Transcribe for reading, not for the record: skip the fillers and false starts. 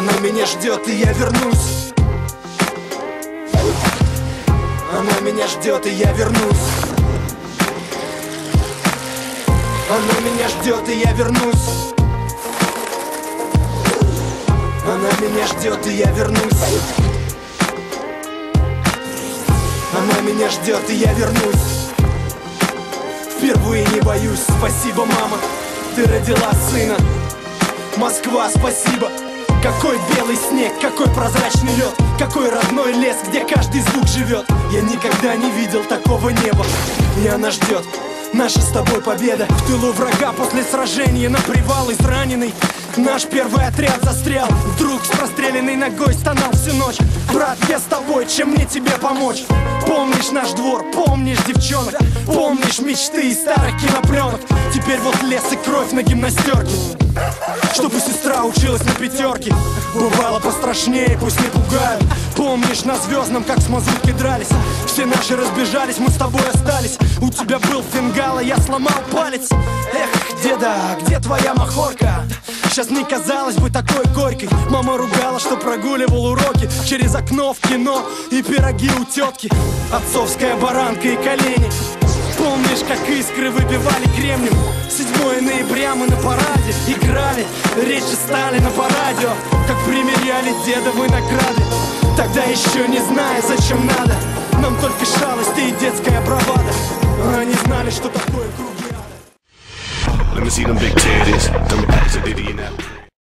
Она меня ждет, и я вернусь. Она меня ждет, и я вернусь. Она меня ждет, и я вернусь. Она меня ждет, и я вернусь. Она меня ждет, и я вернусь. Впервые не боюсь. Спасибо, мама, ты родила сына. Москва, спасибо. Какой белый снег, какой прозрачный лед, какой родной лес, где каждый звук живет. Я никогда не видел такого неба. И она ждет. Наша с тобой победа. В тылу врага после сражения на привал израненный. Наш первый отряд застрял. Вдруг с простреленной ногой стонал всю ночь. Брат, я с тобой, чем мне тебе помочь? Помнишь наш двор, помнишь девчонок, помнишь мечты из старых кинопленок. Теперь вот лес и кровь на гимнастерке, чтобы сестра училась на пятерке. Бывало пострашнее, пусть не пугают. Помнишь на Звездном, как с мазуткой дрались? Все наши разбежались, мы с тобой остались. У тебя был фингал, а я сломал палец. Эх, деда, где твоя махорка? Сейчас не казалось бы такой горькой. Мама ругала, что прогуливал уроки через окно в кино и пироги у тетки. Отцовская баранка и колени. Помнишь, как искры выбивали кремнем? 7 ноября мы на параде играли речи Сталина по радио, как примеряли дедовы награды. Тогда еще не зная, зачем надо, нам только шалости и детская бравада. Они знали, что такое круги ада. Let me see them big titties, them